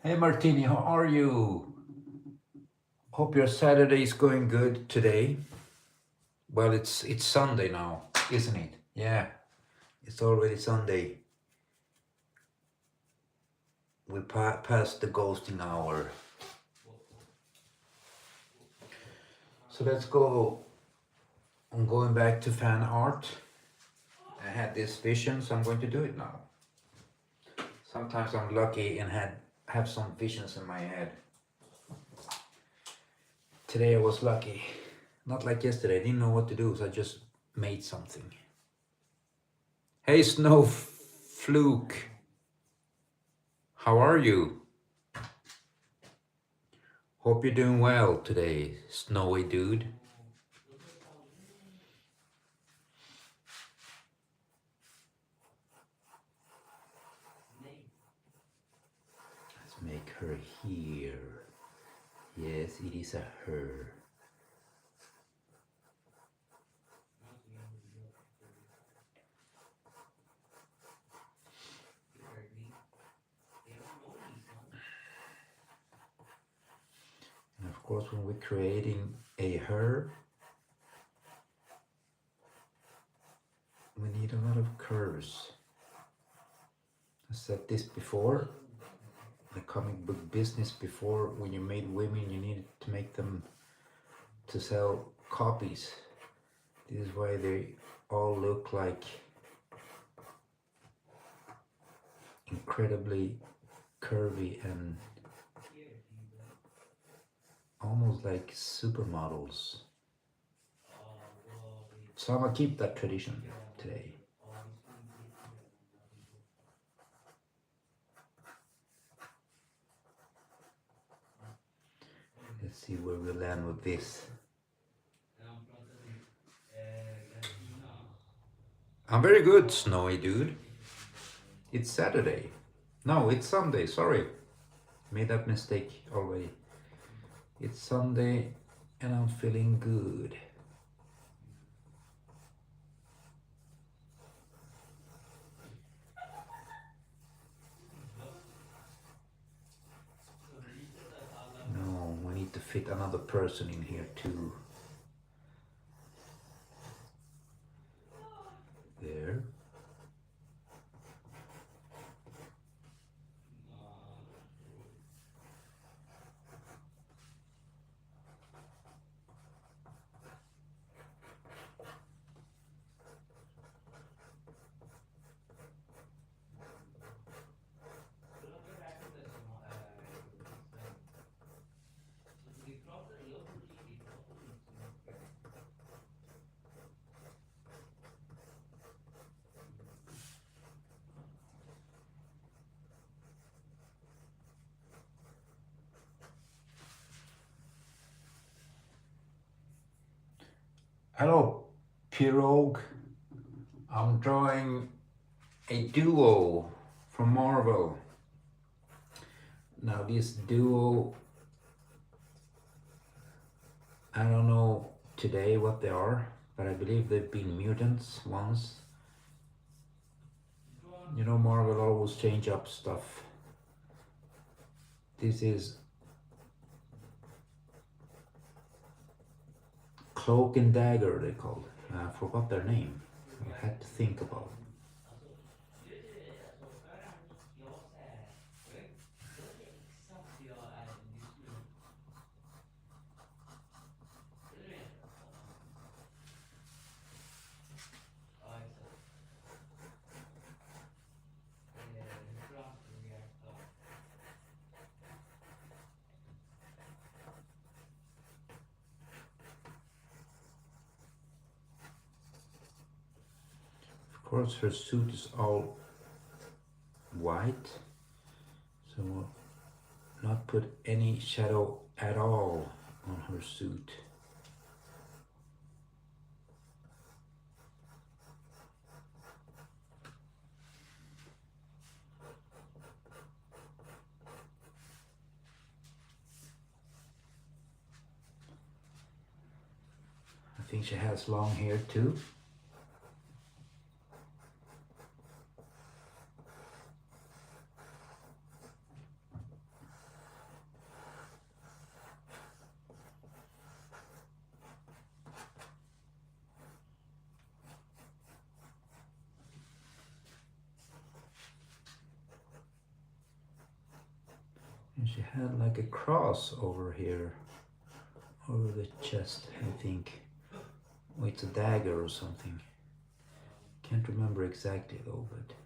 Hey Martini, how are you? Hope your Saturday is going good today. Well, it's Sunday now, isn't it? Yeah, it's already Sunday. We passed the ghosting hour. So let's go. I'm going back to fan art. I had this vision, so I'm going to do it now. Sometimes I'm lucky and have some visions in my head. Today I was lucky. Not like yesterday. I didn't know what to do, so I just made something. Hey Snow Fluke, how are you? Hope you're doing well today, snowy dude. Let's make her here. Yes, it is a her. And of course, when we're creating a her, we need a lot of curves. I said this before, the comic book business before, when you made women, you needed to make them to sell copies. This is why they all look like incredibly curvy and almost like supermodels. So I'm gonna keep that tradition today. Let's see where we land with this. I'm very good, snowy dude. It's Saturday. No, it's Sunday, sorry. Made that mistake already. It's Sunday and I'm feeling good. No, we need to fit another person in here too. There. Hello, Pirogue. I'm drawing a duo from Marvel. Now this duo, I don't know today what they are, but I believe they've been mutants once. You know, Marvel always change up stuff. This is Cloak and Dagger, they called it. I forgot their name. I had to think about it. Of course, her suit is all white, so we'll not put any shadow at all on her suit. I think she has long hair too. She had like a cross over here, over the chest, I think. Oh, it's a dagger or something. Can't remember exactly though, but.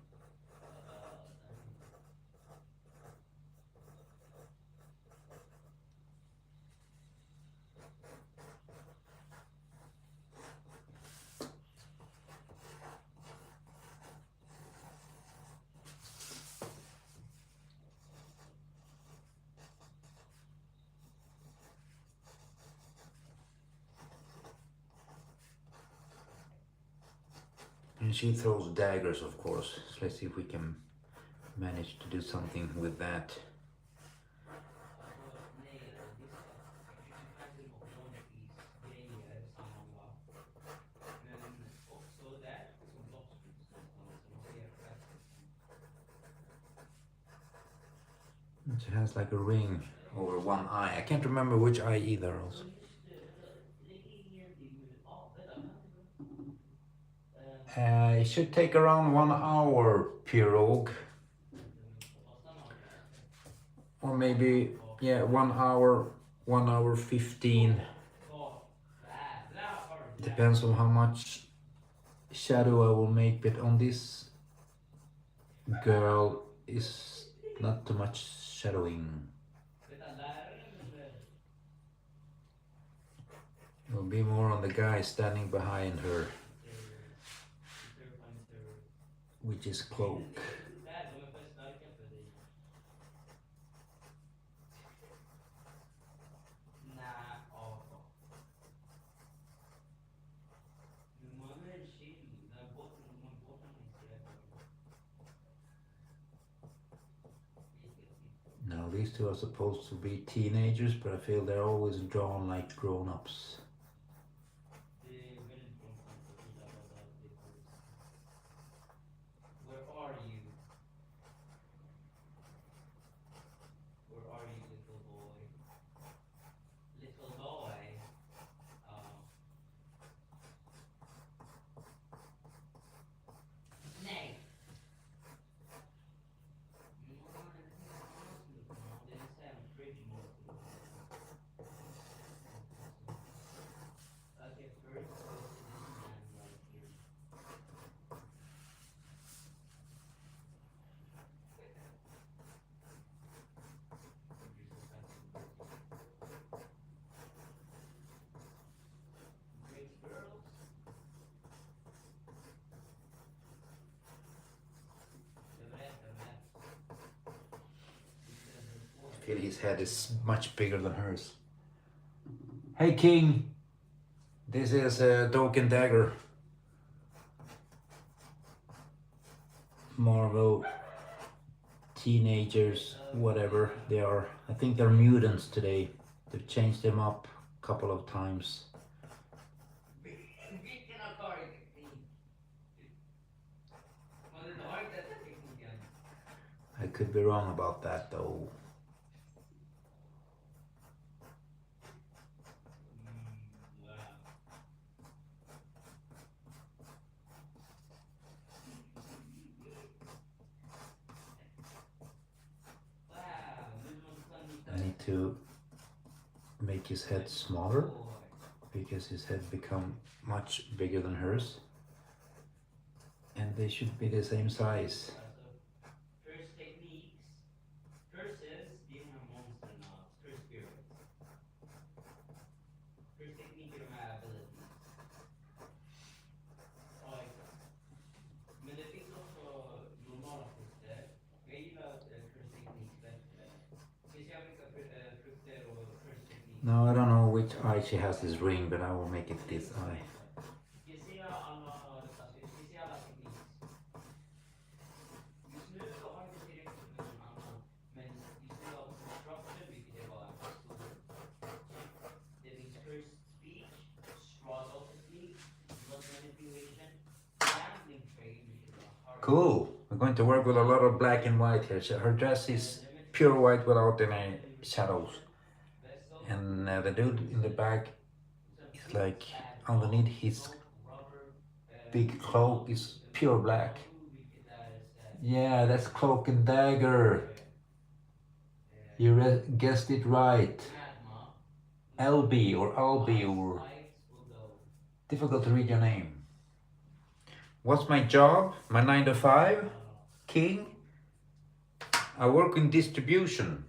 And she throws daggers, of course. So let's see if we can manage to do something with that. And she has like a ring over one eye. I can't remember which eye either also. It should take around 1 hour, Pirog. Or maybe, yeah, 1 hour, 1 hour 15. Depends on how much shadow I will make, but on this girl is not too much shadowing. It will be more on the guy standing behind her, which is Cloak. Now these two are supposed to be teenagers, but I feel they're always drawn like grown-ups. I feel his head is much bigger than hers. Hey King, this is Cloak and Dagger. Marvel teenagers, whatever they are. I think they're mutants today. They've changed them up a couple of times. I could be wrong about that though. I need to make his head smaller because his head become much bigger than hers, and they should be the same size. No, I don't know which eye she has this ring, but I will make it this eye. Cool. We're going to work with a lot of black and white here. Her dress is pure white without any shadows. And the dude in the back is like underneath his big cloak is pure black. Yeah, that's Cloak and Dagger. You guessed it right. LB or Albi or difficult to read your name. What's my job? My 9 to 5? King? I work in distribution.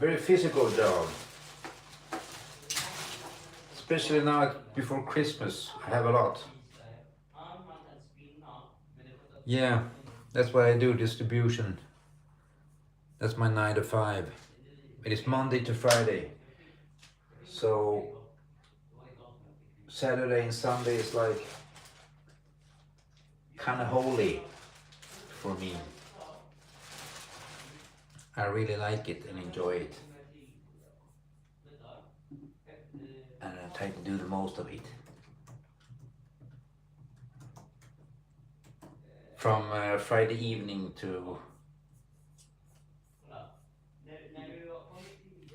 Very physical job. Especially now before Christmas. I have a lot. Yeah, that's what I do, distribution. That's my 9 to 5. It is Monday to Friday. So Saturday and Sunday is like kind of holy for me. I really like it and enjoy it. And I try to do the most of it. From Friday evening to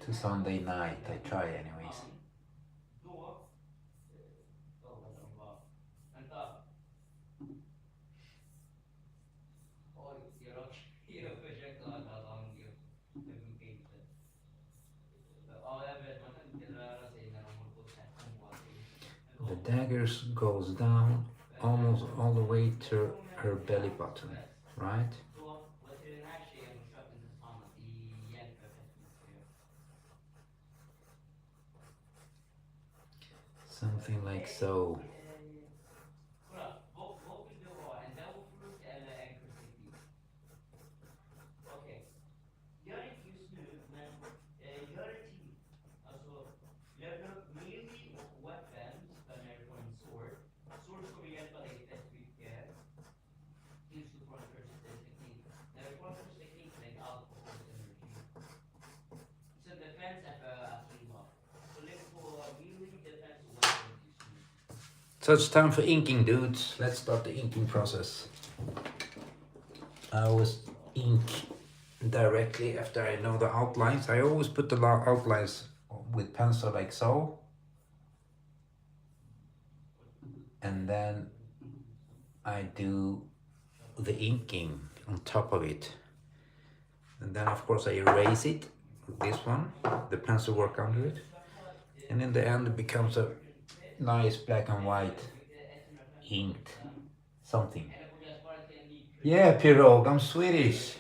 Sunday night, I try anyways. The daggers goes down almost all the way to her belly button, right? Something like so. So it's time for inking, dudes. Let's start the inking process. I always ink directly after I know the outlines. I always put the outlines with pencil like so. And then I do the inking on top of it. And then of course I erase it with this one, the pencil work under it. And in the end it becomes a nice black and white inked something. Yeah, Pirog, I'm Swedish.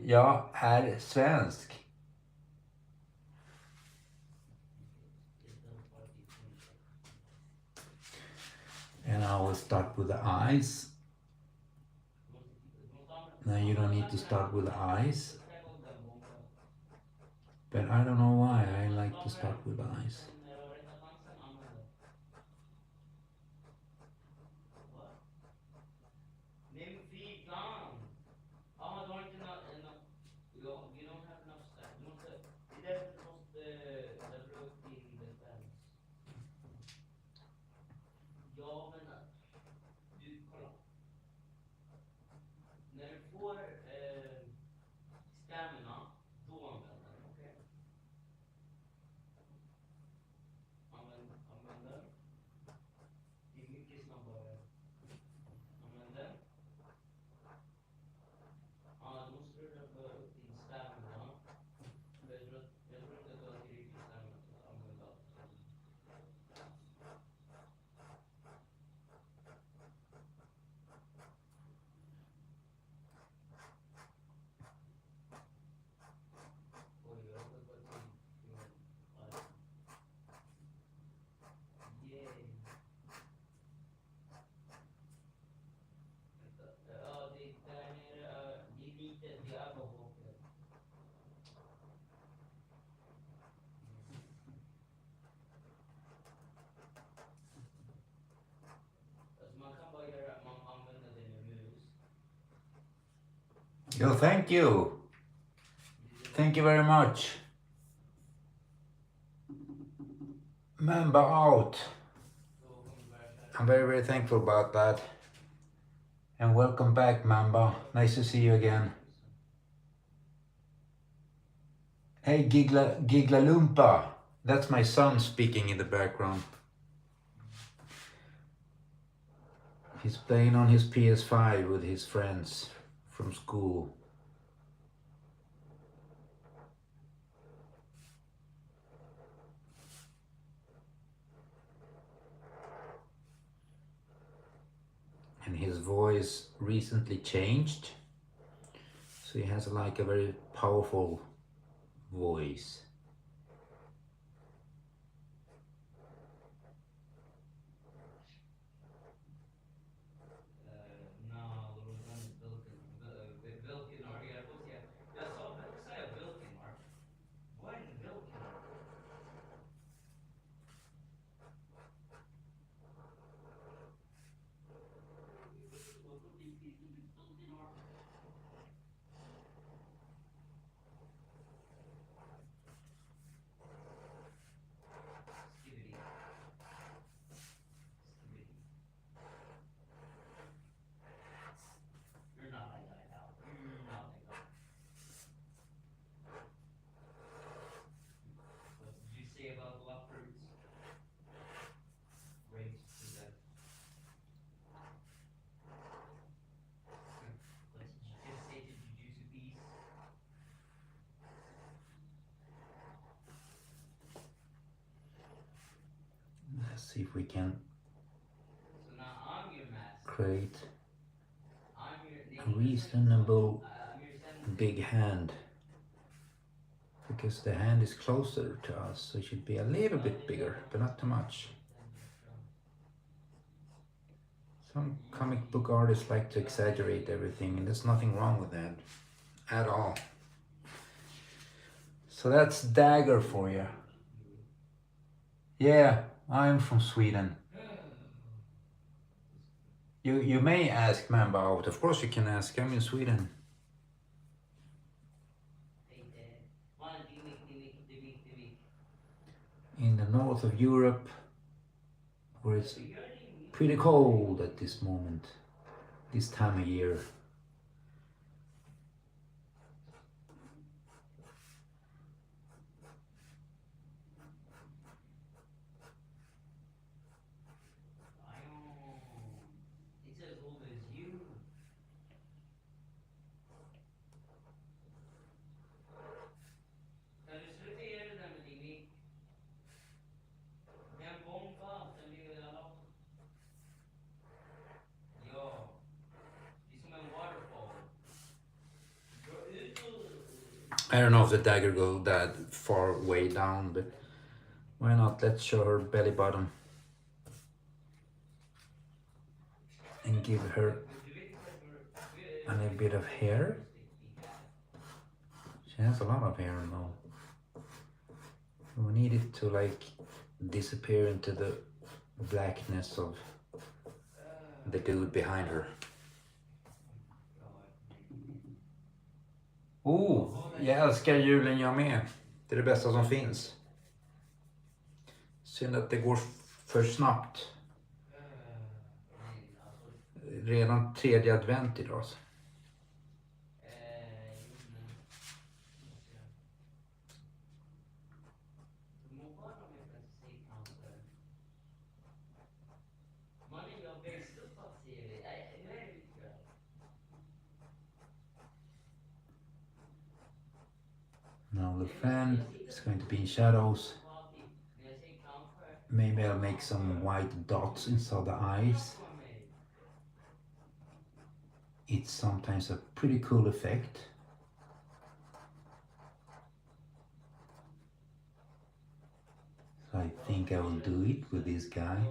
Jag är svensk. And I will start with the eyes. Now you don't need to start with the eyes. But I don't know why I like to start with the eyes. Yo, thank you. Thank you very much. Mamba out. I'm very, very thankful about that. And welcome back, Mamba. Nice to see you again. Hey, Gigla Loompa. That's my son speaking in the background. He's playing on his PS5 with his friends from school. his voice recently changed. So he has like a very powerful voice. Let's see if we can create a reasonable big hand, because the hand is closer to us, so it should be a little bit bigger, but not too much. Some comic book artists like to exaggerate everything, and there's nothing wrong with that at all. So that's Dagger for you. Yeah, I'm from Sweden. You may ask Mamba out. Of course you can ask. I'm in Sweden. In the north of Europe, where it's pretty cold at this moment, this time of year. I don't know if the dagger go that far way down, but why not? Let's show her belly button and give her a little bit of hair. She has a lot of hair now. We need it to like disappear into the blackness of the dude behind her. Oh, jag älskar julen jag med. Det är det bästa som finns. Synd att det går för snabbt. Redan 3:e advent idag. Now the fan is going to be in shadows. Maybe I'll make some white dots inside the eyes. It's sometimes a pretty cool effect. So I think I will do it with this guy.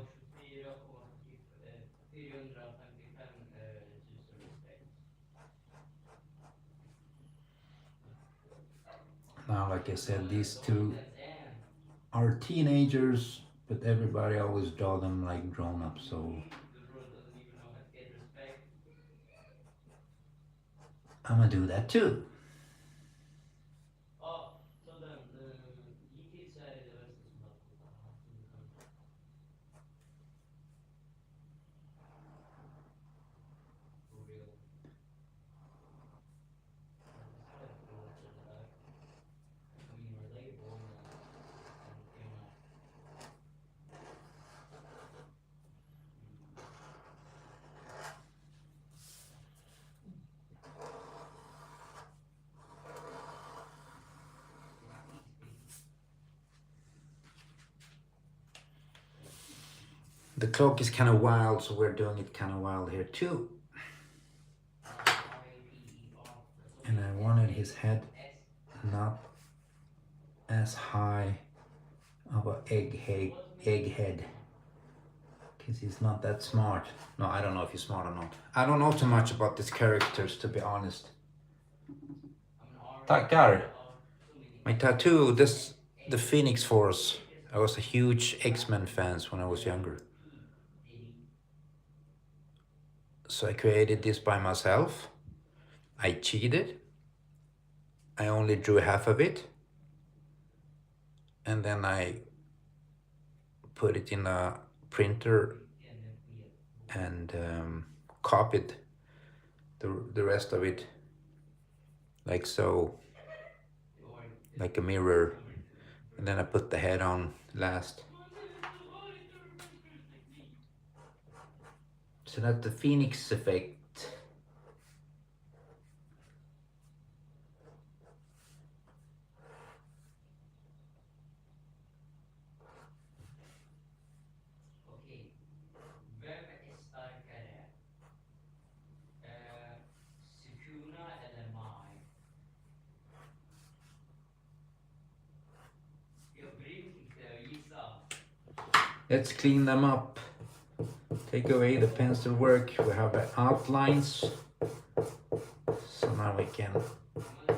Now, like I said, these two are teenagers, but everybody always draw them like grown-ups, so I'm gonna do that too. the cloak is kind of wild, so we're doing it kind of wild here too. And I wanted his head not as high of an egg head, because he's not that smart. No, I don't know if he's smart or not. I don't know too much about these characters, to be honest. Daggers. My tattoo, this the Phoenix Force. I was a huge X-Men fan when I was younger. So I created this by myself. I cheated. I only drew half of it. And then I put it in a printer and copied the rest of it like so, like a mirror. And then I put the head on last. So that's the Phoenix effect. Let's clean them up. Take away the pencil work. We have the outlines. So now we can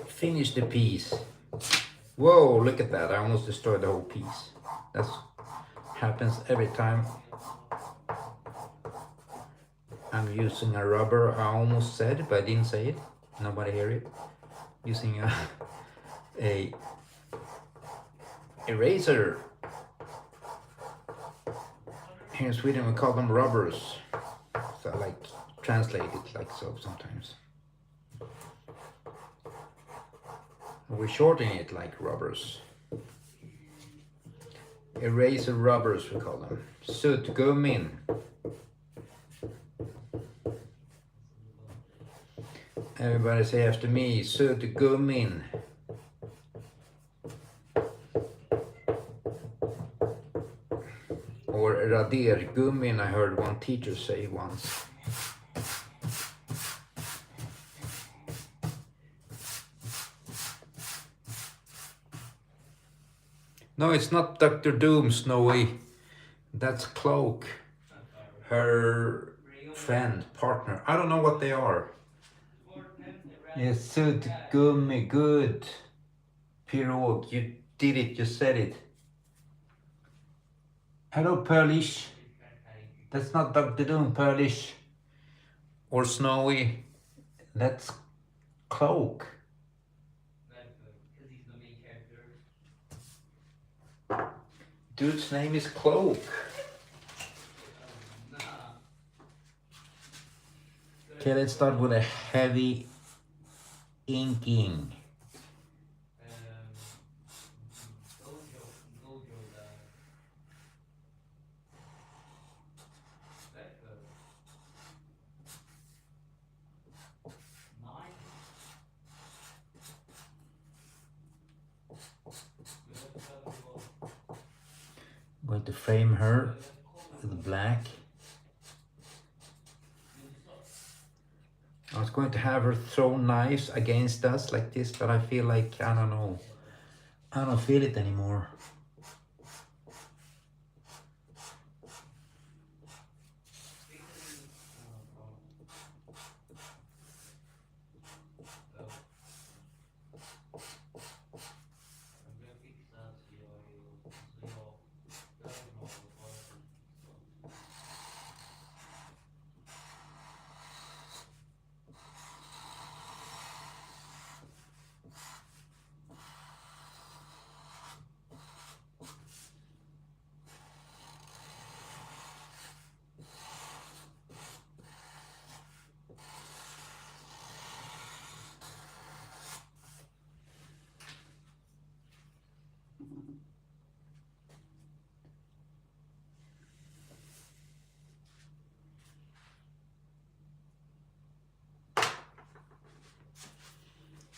finish the piece. Whoa, look at that. I almost destroyed the whole piece. That happens every time I'm using a rubber. I almost said it, but I didn't say it. Nobody hear it. Using a eraser. Here in Sweden we call them rubbers. So I like translate it like so sometimes. We shorten it like rubbers. Eraser rubbers we call them. Suddgummin. Everybody say after me, suddgummin. Or radergummin, I heard one teacher say once. No, it's not Dr. Doom, Snowy. That's Cloak. Her friend, partner. I don't know what they are. Yes, suddgummi, good. Pirog, you did it, you said it. Hello, Pearlish. That's not Dr. Doom, Pearlish. Or Snowy. That's Cloak. Dude's name is Cloak. Okay, let's start with a heavy inking. I'm going to frame her with black. I was going to have her throw knives against us like this, but I feel like, I don't know, I don't feel it anymore.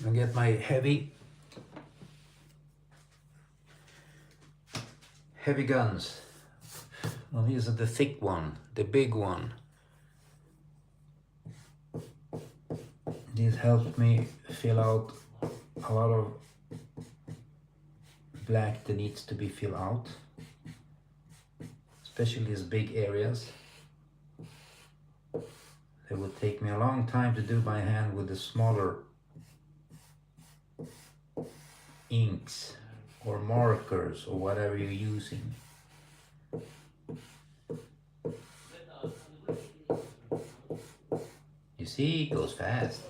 I get my heavy guns. Well, these are the thick one, the big one. This helped me fill out a lot of black that needs to be filled out, especially these big areas. It would take me a long time to do by hand with the smaller inks or markers or whatever you're using. You see, it goes fast.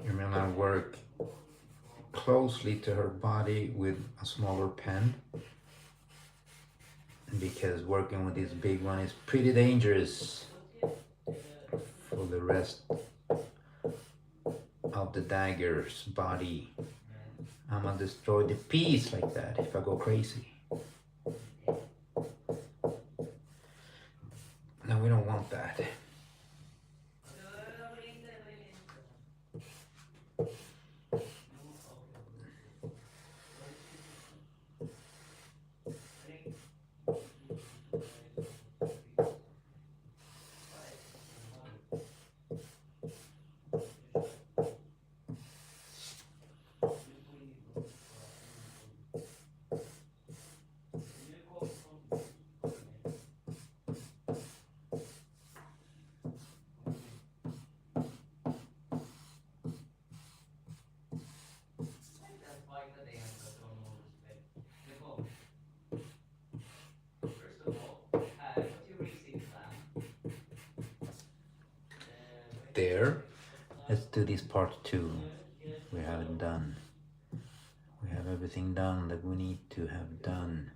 And then I work closely to her body with a smaller pen, because working with this big one is pretty dangerous for the rest of the dagger's body. I'm gonna destroy the piece like that if I go crazy. No, we don't want that. There. Let's do this part 2. We haven't done. We have everything done that we need to have done.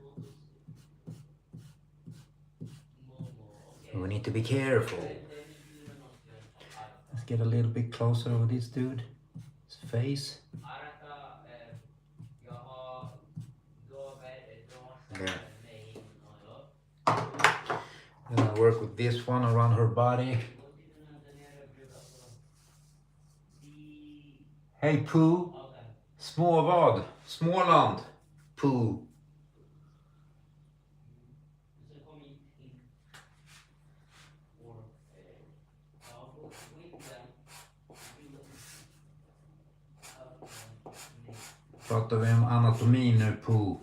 We need to be careful. Let's get a little bit closer with this dude. His face. There. Then I work with this one around her body. Hey Pooh, små vad? Småland, Pooh. Pratar vi om anatomi nu, Pooh?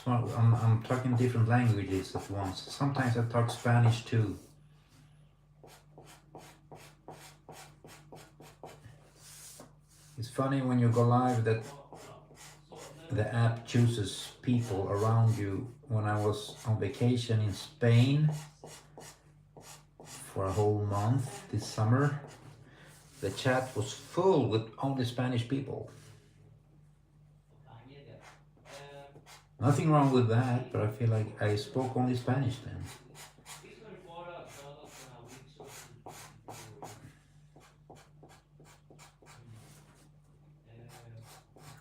I'm talking different languages at once. Sometimes I talk Spanish too. It's funny when you go live that the app chooses people around you. When I was on vacation in Spain for a whole month this summer, the chat was full with only Spanish people. Nothing wrong with that, but I feel like I spoke only Spanish then.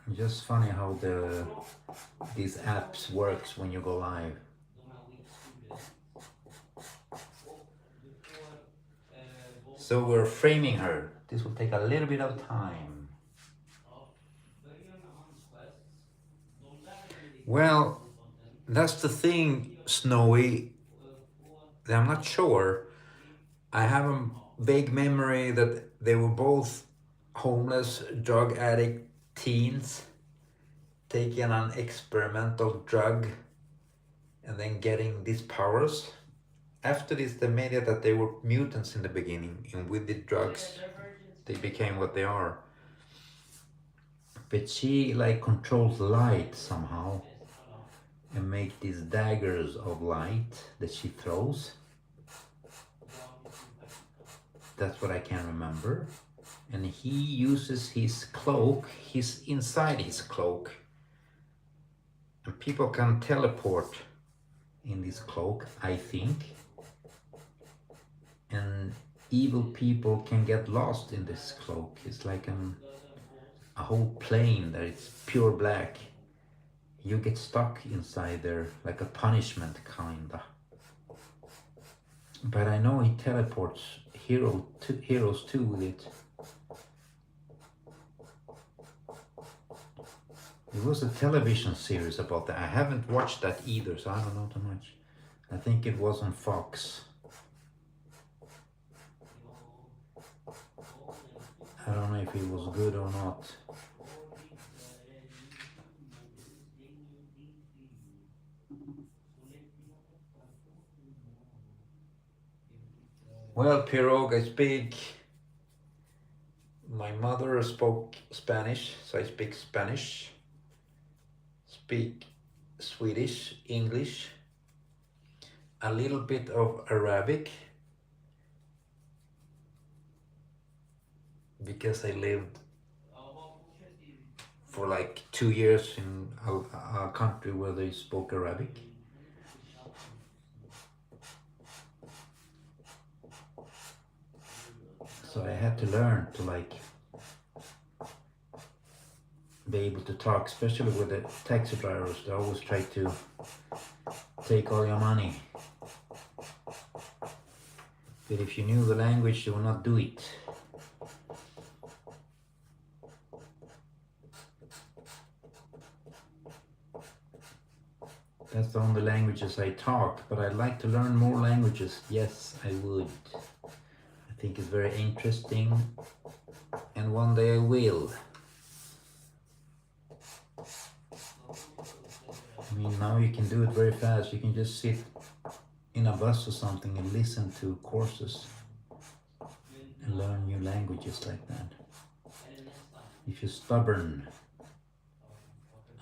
It's just funny how these apps works when you go live. So we're framing her. This will take a little bit of time. Well, that's the thing, Snowy, that I'm not sure. I have a vague memory that they were both homeless, drug addict teens taking an experimental drug and then getting these powers. After this, they made it that they were mutants in the beginning, and with the drugs, they became what they are. But she like controls light somehow and make these daggers of light that she throws. That's what I can remember. And he uses his cloak, he's inside his cloak. And people can teleport in this cloak, I think. and evil people can get lost in this cloak. It's like a whole plane that it's pure black. You get stuck inside there like a punishment kinda. But I know he teleports heroes too with it. It was a television series about that. I haven't watched that either, so I don't know too much. I think it was on Fox. I don't know if it was good or not. Well, Pirogue, I speak. My mother spoke Spanish, so I speak Spanish. Speak Swedish, English, a little bit of Arabic, because I lived for like 2 years in a country where they spoke Arabic. So I had to learn to like be able to talk, especially with the taxi drivers. They always try to take all your money. But if you knew the language, you would not do it. That's the only languages I talk, but I'd like to learn more languages. Yes, I would. I think it's very interesting, and one day I will. I mean, now you can do it very fast. You can just sit in a bus or something and listen to courses and learn new languages like that. If you're stubborn,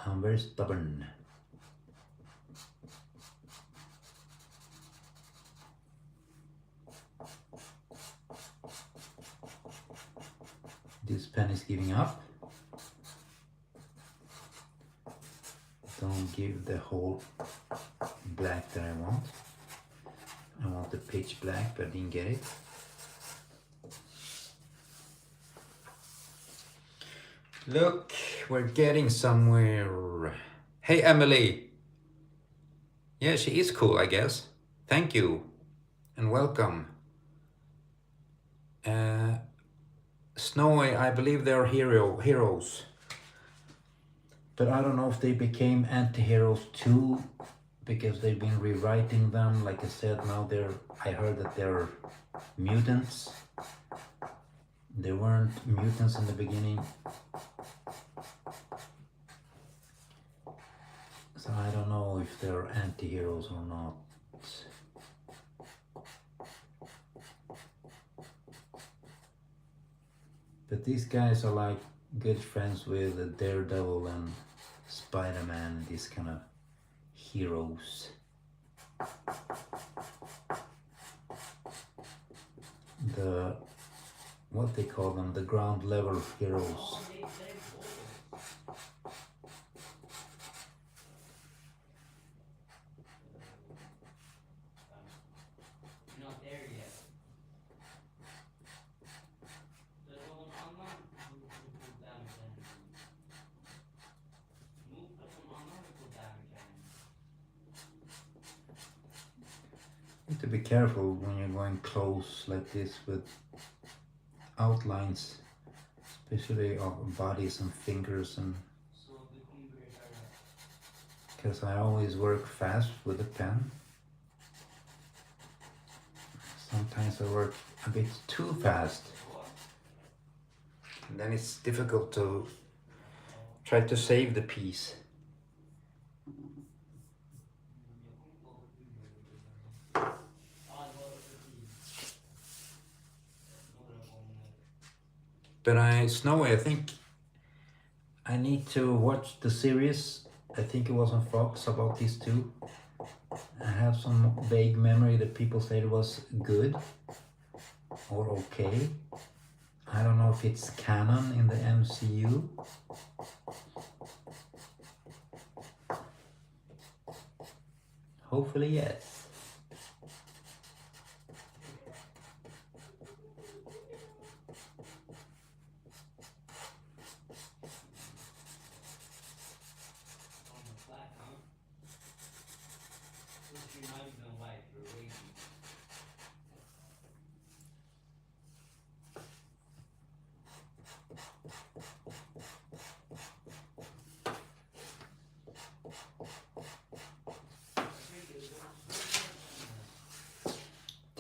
I'm very stubborn. This pen is giving up. Don't give the whole black that I want. I want the pitch black, but I didn't get it. Look, we're getting somewhere. Hey, Emily. Yeah, she is cool, I guess. Thank you and welcome. Snowy, I believe they're heroes. But I don't know if they became anti-heroes too, because they've been rewriting them. Like I said, now I heard that they're mutants. They weren't mutants in the beginning. So I don't know if they're anti-heroes or not. But these guys are like good friends with Daredevil and Spider-Man, these kind of heroes. What they call them, the ground level heroes. You have to be careful when you're going close like this with outlines, especially of bodies and fingers, and because I always work fast with the pen. Sometimes I work a bit too fast, and then it's difficult to try to save the piece. But Snowy, I think I need to watch the series. I think it was on Fox about these two. I have some vague memory that people said it was good or okay. I don't know if it's canon in the MCU. Hopefully yes.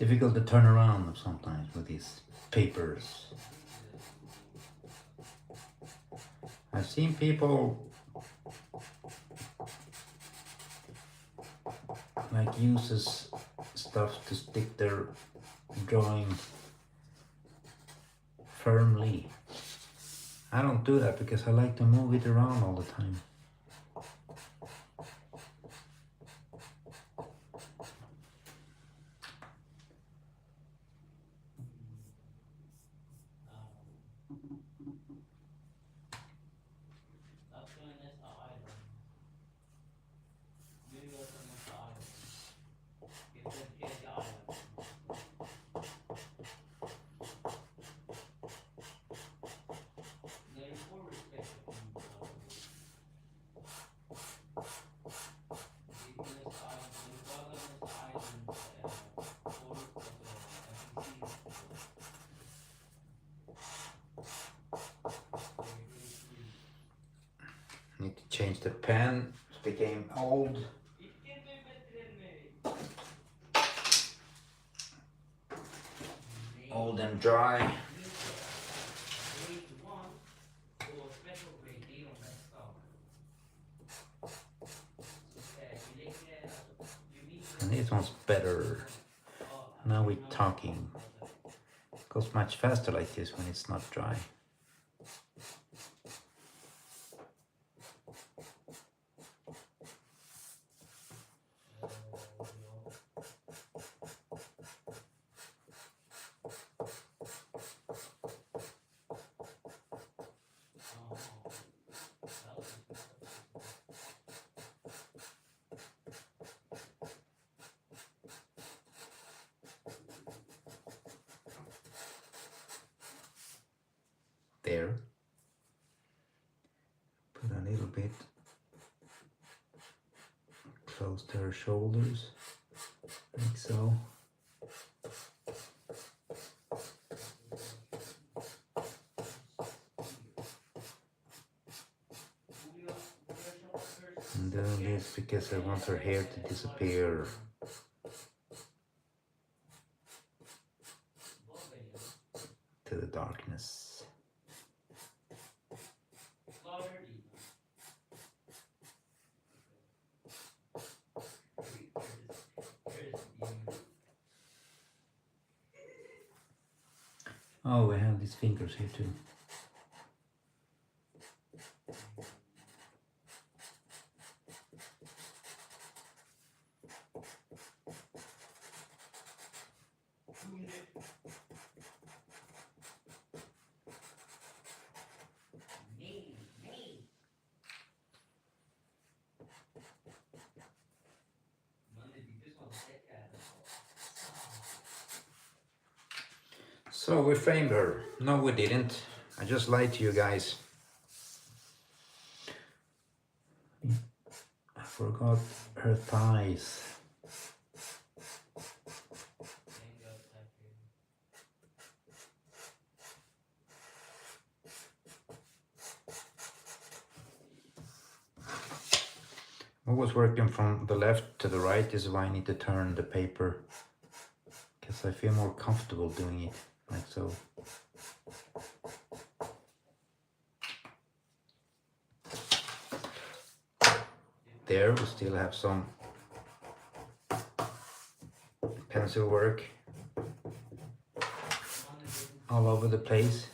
difficult to turn around sometimes with these papers. I've seen people like uses stuff to stick their drawing firmly. I don't do that because I like to move it around all the time. Need to change the pen. It became old. Old and dry. And this one's better. Now we're talking. It goes much faster like this when it's not dry. There. Put a little bit close to her shoulders, like so. And doing this because I want her hair to disappear. To the darkness. Oh, we have these fingers here too. So we framed her. No, we didn't. I just lied to you guys. I forgot her thighs. What was working from the left to the right is why I need to turn the paper, because I feel more comfortable doing it like so. There we still have some pencil work all over the place,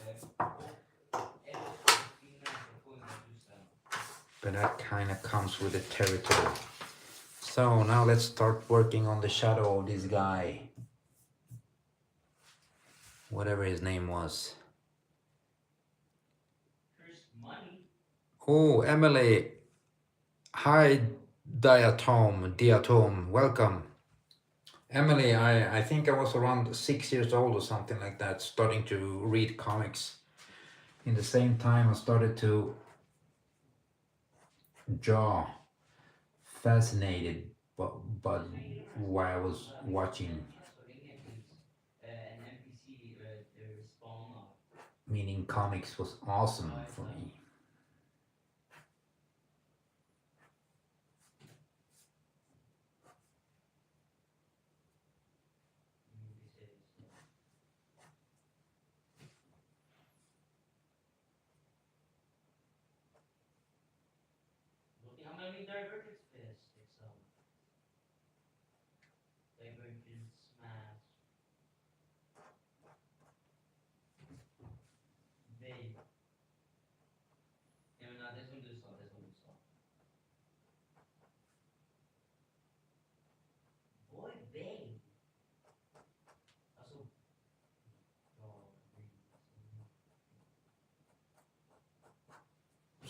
but that kind of comes with the territory. So now let's start working on the shadow of this guy, whatever his name was. Oh, Emily. Hi, Diatom, welcome. Emily, I think I was around 6 years old or something like that, starting to read comics. In the same time, I started to draw, fascinated but while I was watching. Meaning comics was awesome for me.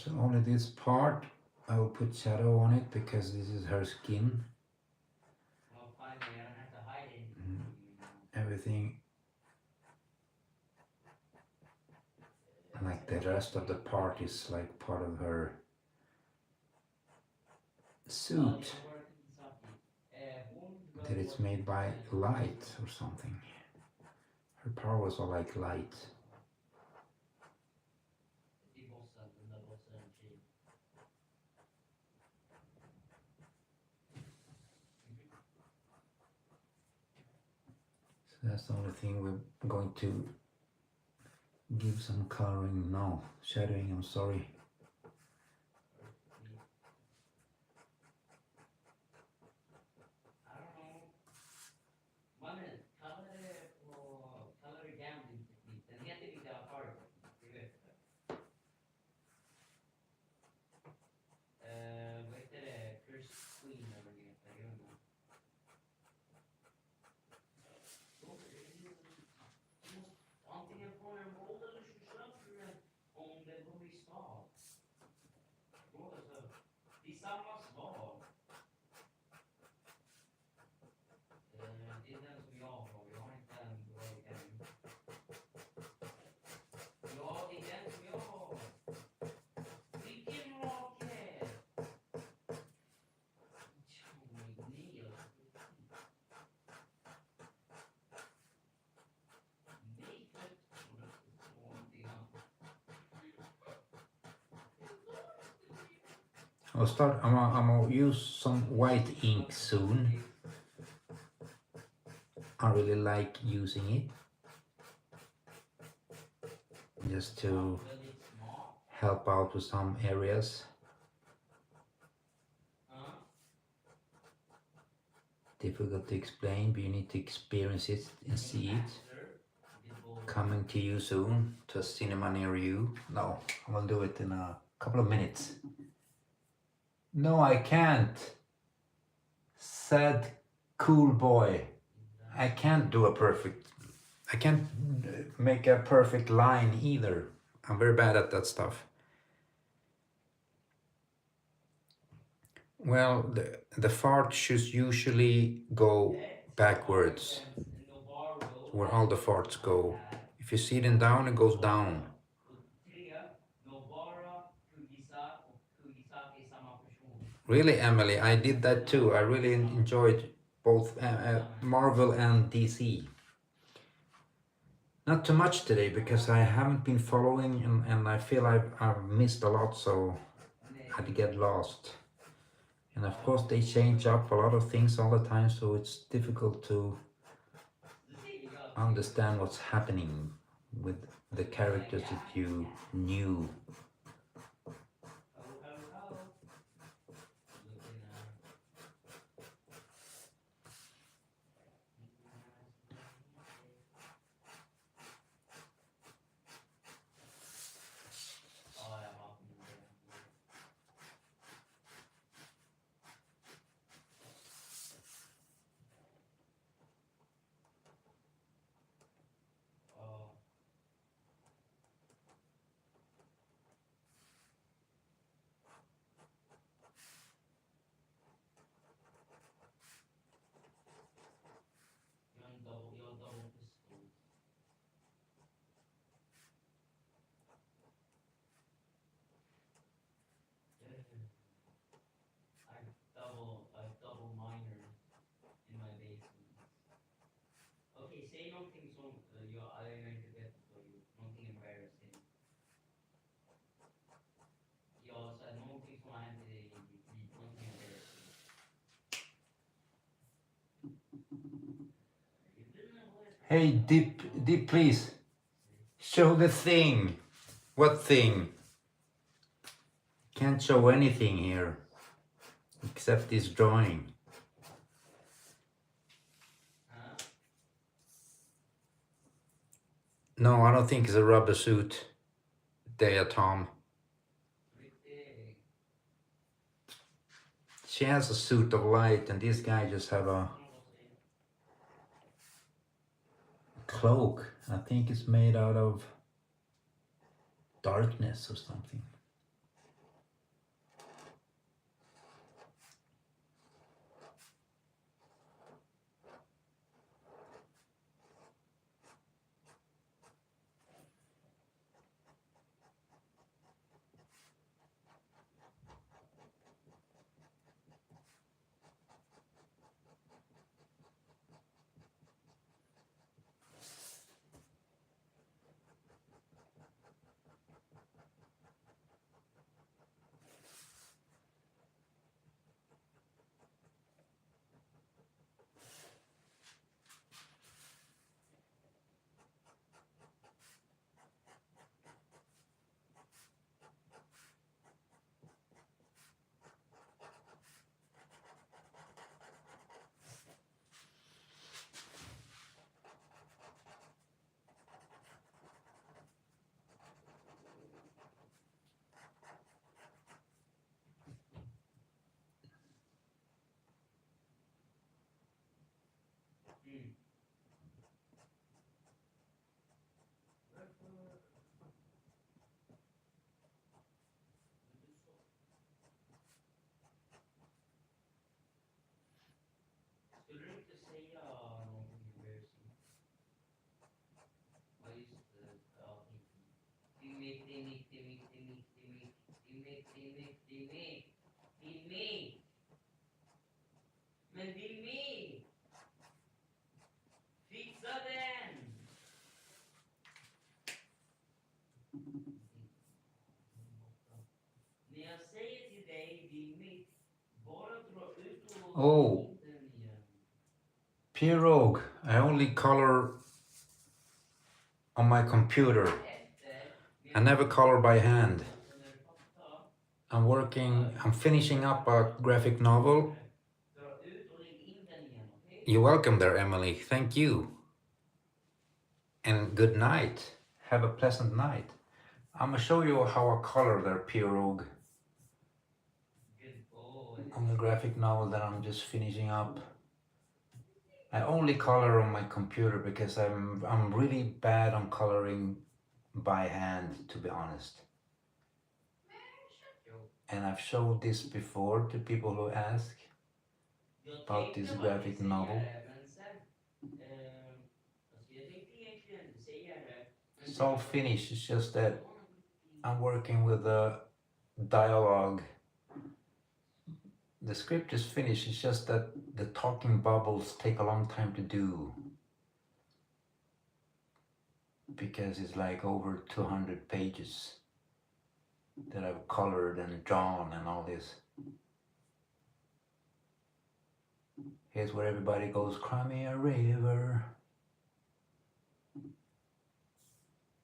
So only this part I will put shadow on it because this is her skin. Well, finally, I don't have to hide anything Mm. from you now. Everything, like the rest of the part, is like part of her suit. That it's made by light or something. Her powers are like light. So that's the only thing we're going to give some coloring. No, shadowing, I'm sorry. I don't know. Mannen, kalla det gambling teknik. Den heter lite apart. Det vet jag. Vad heter det? Curse Queen eller vad det heter. Jag vet inte. Antingen får en roll eller så köper du den om det går i stad. Det är samma svar. Det är den som jag har. Jag har inte en bra än. Ja, det är den som jag har. Vilken raket? I'll start. I'm gonna use some white ink soon. I really like using it just to help out with some areas. Difficult to explain, but you need to experience it and see it. Coming to you soon, to a cinema near you. No, I will do it in a couple of minutes. No, I can't. Sad, cool boy. I can't do a perfect. I can't make a perfect line either. I'm very bad at that stuff. Well, the fart should usually go backwards, where all the farts go. If you sit them down, it goes down. Really, Emily, I did that too. I really enjoyed both Marvel and DC. Not too much today because I haven't been following and I feel I've missed a lot, so I had to get lost. And of course they change up a lot of things all the time, so it's difficult to understand what's happening with the characters that you knew. Double minor in my basement. Okay, say någonting som jag inte vet för you. Någonting embarrassing. Jag sa någonting som har hänt i ditt liv. Någonting embarrassing. Hey, Dip, please. Show the thing. What thing? Can't show anything here. Except this drawing. No, I don't think it's a rubber suit. There, Tom. She has a suit of light and this guy just have a cloak. I think it's made out of darkness or something. Mm. Varför? Du så. Skulle du inte säga någonting embarrassing? Ja, just det. Ja, Timmy, Timmy, Timmy, Timmy, Timmy, Timmy, Timmy, Timmy, Timmy. Men Timmy! Fixa den! När jag säger till dig, Timmy, bara dra ut och Oh, in den igen. Pirog, I only color on my computer. Efter, I never color by hand. sen är det fakta. I'm finishing up a graphic novel. Dra ut och lägg in den igen, okej? You're welcome there, Emily. Thank you. And good night. Have a pleasant night. I'm gonna show you how I color there, Pirog, Good boy. on the graphic novel that I'm just finishing up. I only color on my computer because I'm really bad on coloring by hand, to be honest. And I've showed this before to people who ask about this graphic novel. It's all finished, it's just that I'm working with the dialogue. The script is finished, it's just that the talking bubbles take a long time to do. Because it's like over 200 pages that I've colored and drawn and all this. Here's where everybody goes, cry me a river.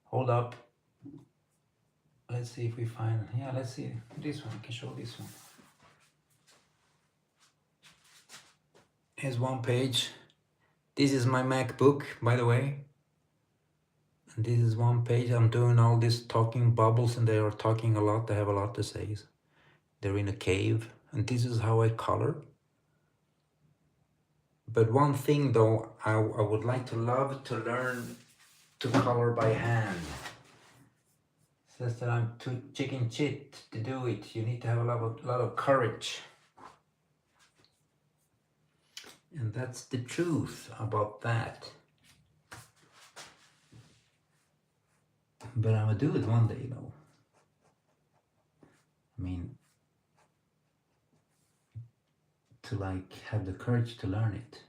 Hold up. Let's see if we find, yeah, let's see this one, I can show this one. Here's one page. This is my MacBook, by the way. And this is one page. I'm doing all these talking bubbles and they are talking a lot. They have a lot to say. They're in a cave. And this is how I color. But one thing though, I would like to love to learn to color by hand. It says that I'm too chicken shit to do it. You need to have a lot of courage. And that's the truth about that. But I'm gonna do it one day, though. I mean, to like have the courage to learn it.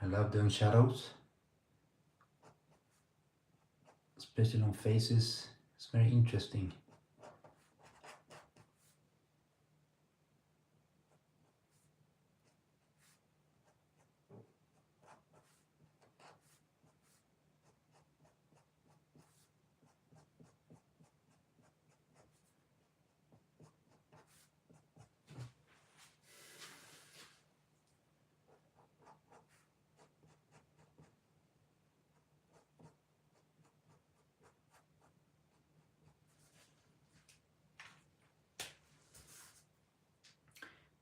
I love doing shadows, especially on faces. It's very interesting.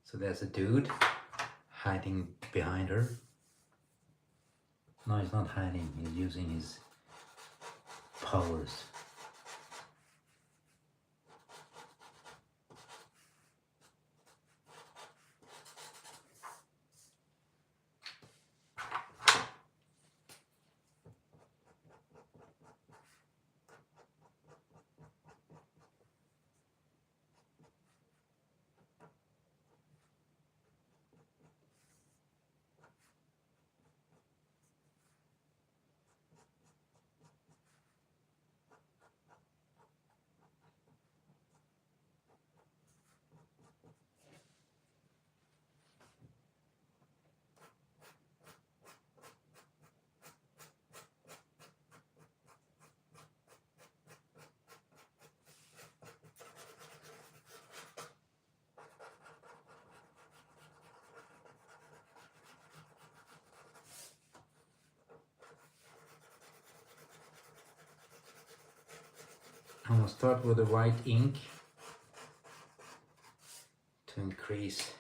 So there's a dude hiding behind her. No, he's not hiding, he's using his powers. I'm gonna start with the white ink to increase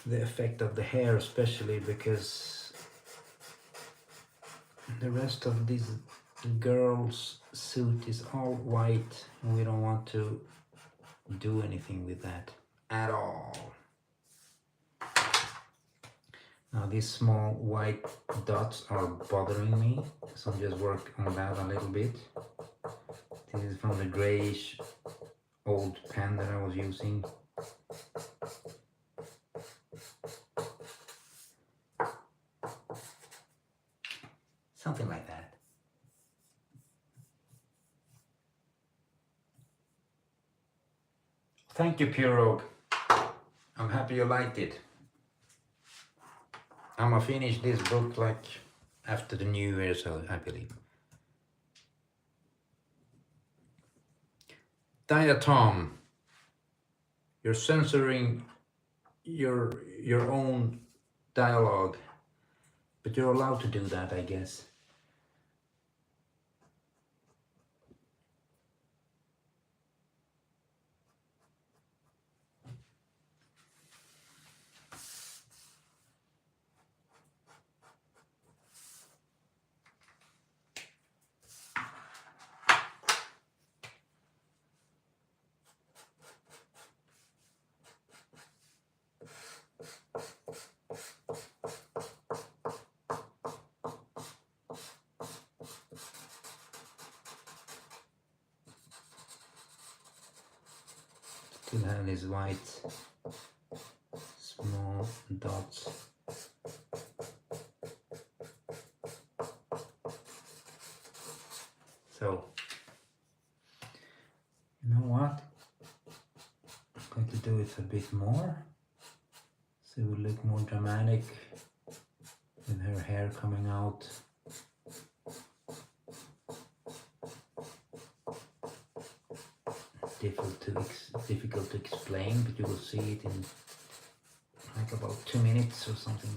the effect of the hair, especially because the rest of this girl's suit is all white and we don't want to do anything with that at all. Now these small white dots are bothering me, so I'll just work on that a little bit. This is from the grayish old pen that I was using. Something like that. Thank you, Pirogue. I'm happy you liked it. I'm gonna finish this book like after the New Year, so I believe. Diatom, you're censoring your own dialogue, but you're allowed to do that, I guess. Still have these white small dots. So, you know what? I'm going to do it a bit more, so it will look more dramatic with her hair coming out. Difficult to explain, but you will see it in like about 2 minutes or something.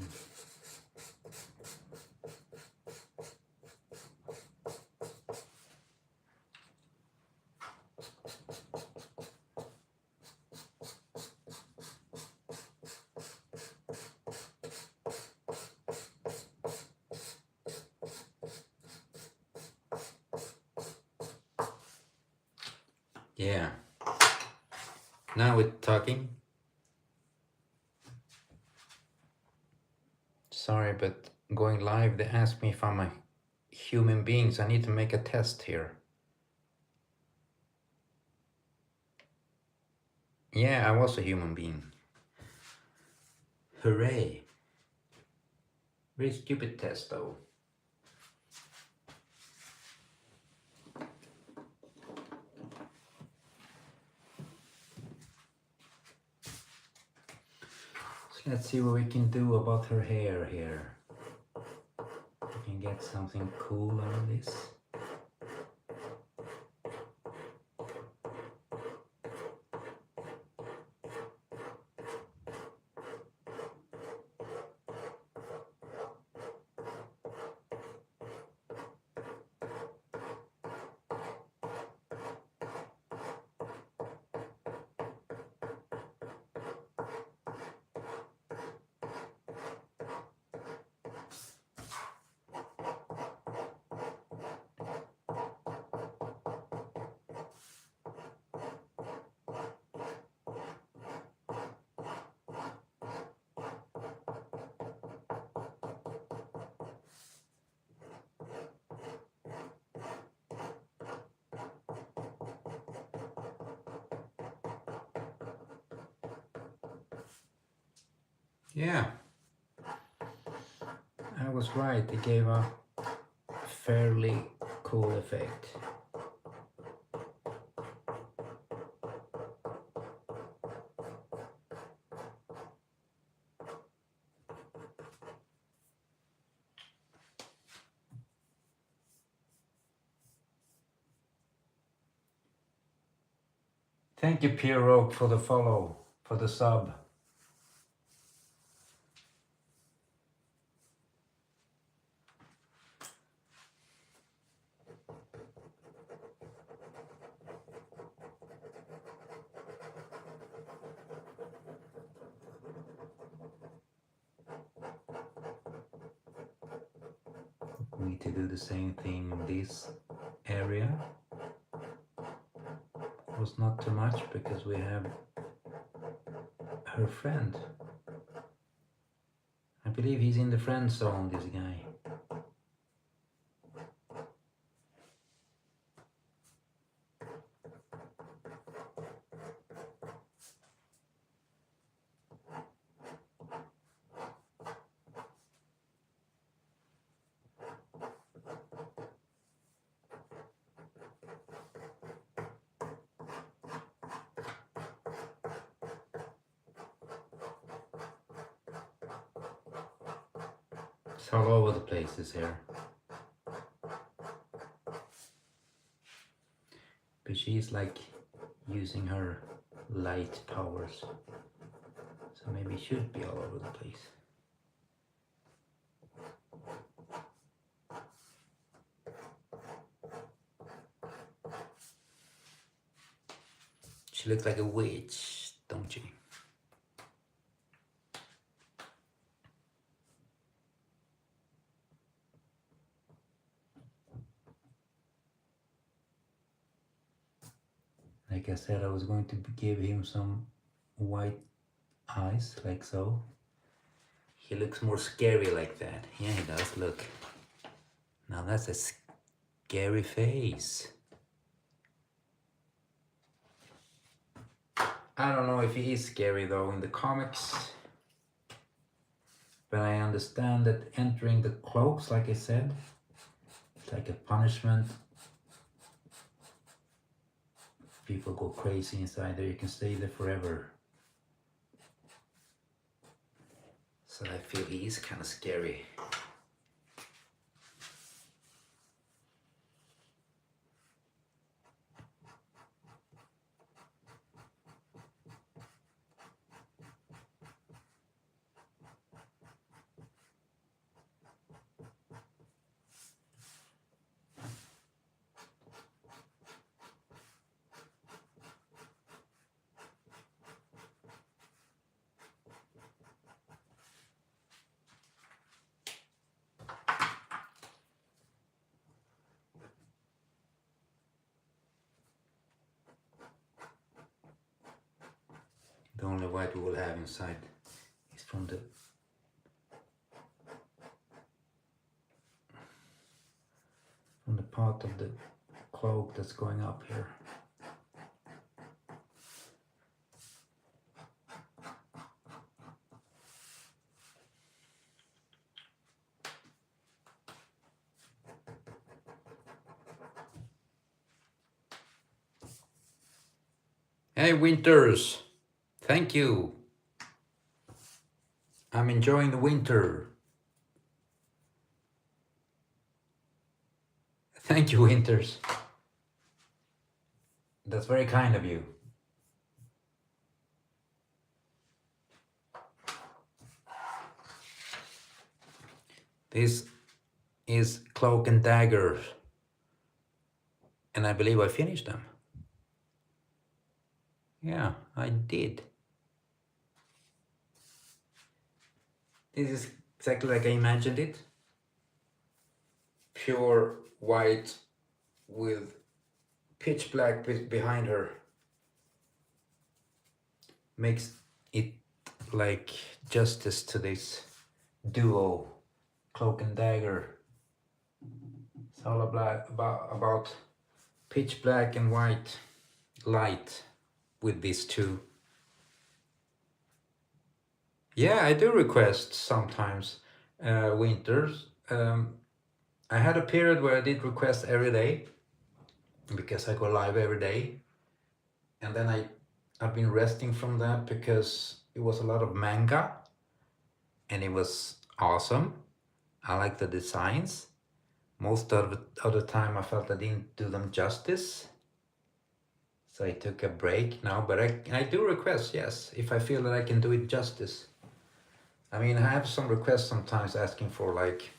Yeah. Now we're talking. Sorry, but going live, they asked me if I'm a human being, so I need to make a test here. Yeah, I was a human being. Hooray. Very stupid test though. So let's see what we can do about her hair here. We can get something cool out of this. Yeah, I was right. It gave a fairly cool effect. Thank you, Pirogue, for the follow, for the sub. me to do the same thing in this area. It was not too much because we have her friend. I believe he's in the friend zone, this guy. It's all over the place, this hair. But she's like using her light powers. So maybe it should be all over the place. She looks like a witch, don't she? Like I said, I was going to give him some white eyes, like so. He looks more scary like that. Yeah, he does, look. Now that's a scary face. I don't know if he is scary though in the comics. But I understand that entering the cloaks, like I said, it's like a punishment. People go crazy inside there, you can stay there forever. So I feel he is kind of scary. The only white we will have inside is from the part of the cloak that's going up here. Hey Winters, thank you. I'm enjoying the winter. Thank you, Winters. That's very kind of you. This is Cloak and Dagger. And I believe I finished them. Yeah, I did. This is exactly like I imagined it. Pure white with pitch black behind her. Makes it like justice to this duo, Cloak and Dagger. It's all about pitch black and white light with these two. Yeah, I do request sometimes winters. I had a period where I did request every day because I go live every day, and then I've been resting from that because it was a lot of manga and it was awesome. I like the designs. Most of the time I felt I didn't do them justice, so I took a break now, but I do request, yes, if I feel that I can do it justice. I mean, I have some requests sometimes asking for like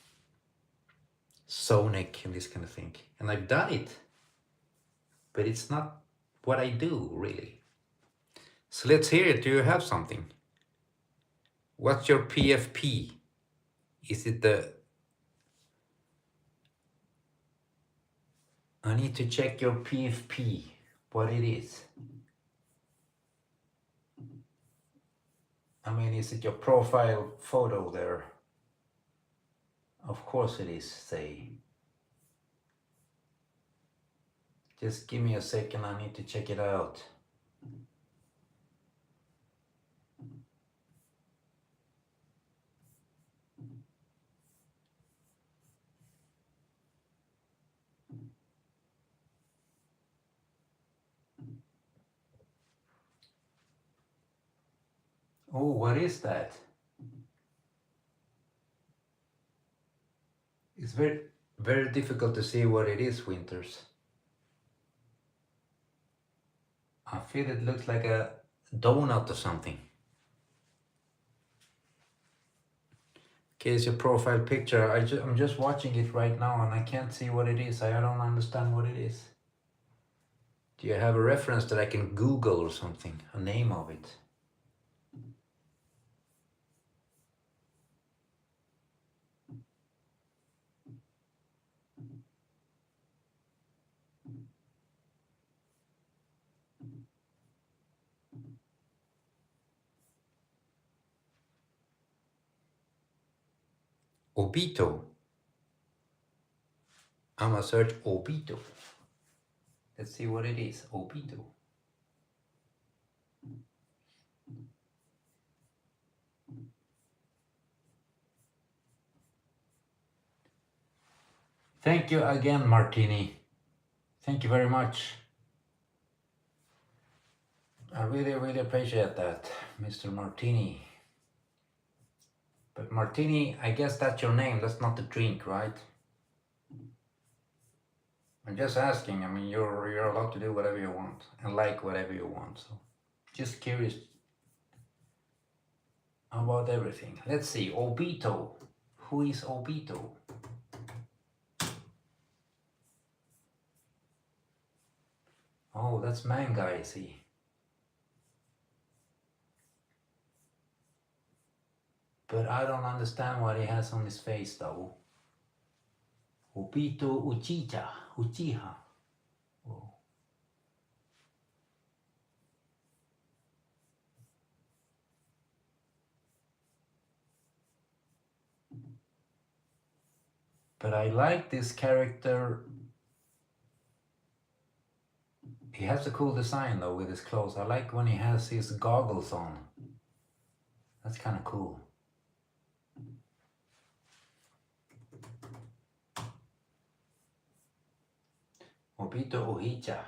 Sonic and this kind of thing, and I've done it, but it's not what I do really. So let's hear it. Do you have something? What's your PFP? Is it the I need to check your PFP, what it is. I mean, is it your profile photo there? Of course it is, say. Just give me a second, I need to check it out. Oh, what is that? It's very difficult to see what it is, Winters. I feel it looks like a donut or something. Okay, it's your profile picture. I'm just watching it right now and I can't see what it is. I don't understand what it is. Do you have a reference that I can Google or something? A name of it? Obito. I'm gonna search Obito. Let's see what it is. Obito. Thank you again, Martini. Thank you very much. I really appreciate that, Mr. Martini. But Martini, I guess that's your name. That's not the drink, right? I'm just asking. I mean, you're allowed to do whatever you want and like whatever you want. So, just curious about everything. Let's see. Obito. Who is Obito? Oh, that's manga, I see. But I don't understand what he has on his face, though. Obito Uchiha. Oh. But I like this character. He has a cool design though with his clothes. I like when he has his goggles on. That's kind of cool. Obito Uchiha.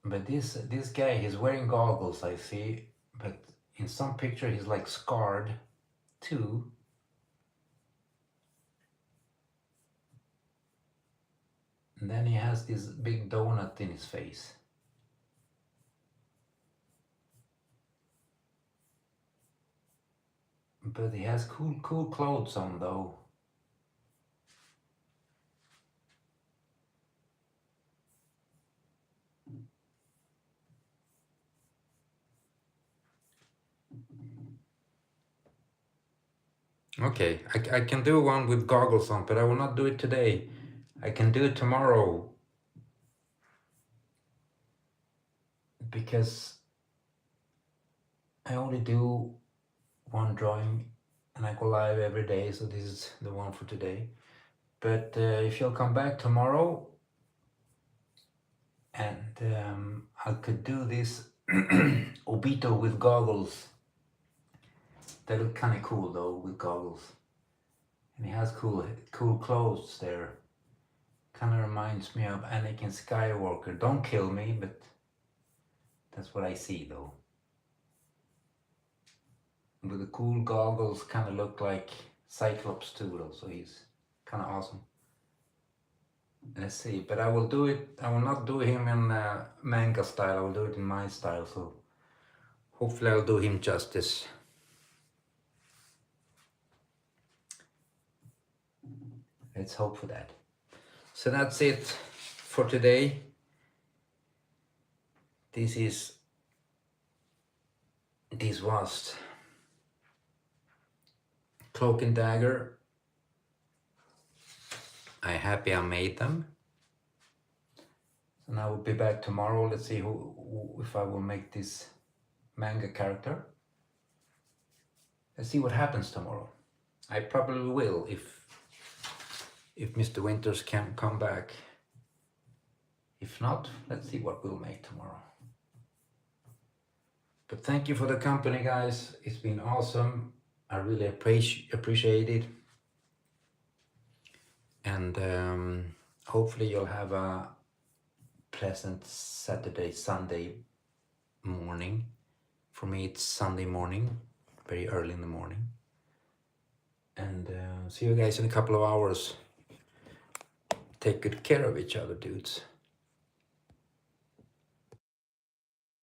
But this guy, he's wearing goggles, I see. But in some picture, he's like scarred too. And then he has this big donut in his face. But he has cool clothes on though. Okay, I can do one with goggles on, but I will not do it today. I can do it tomorrow. Because I only do one drawing and I go live every day, so this is the one for today. But if you'll come back tomorrow and I could do this Obito with goggles. They look kind of cool though with goggles. And he has cool clothes there. Kind of reminds me of Anakin Skywalker. Don't kill me, but that's what I see though. With the cool goggles, kind of look like Cyclops too though, so he's kind of awesome. Let's see, but I will do it. I will not do him in manga style. I will do it in my style. So hopefully I'll do him justice. Let's hope for that. So that's it for today. This was Cloak and Dagger. I'm happy I made them. And I will be back tomorrow. Let's see if I will make this manga character. Let's see what happens tomorrow. I probably will if Mr. Winters can come back. If not, let's see what we'll make tomorrow. But thank you for the company, guys. It's been awesome. I really appreciate it. And hopefully you'll have a pleasant Saturday, Sunday morning. For me, it's Sunday morning, very early in the morning. And see you guys in a couple of hours. Take good care of each other, dudes.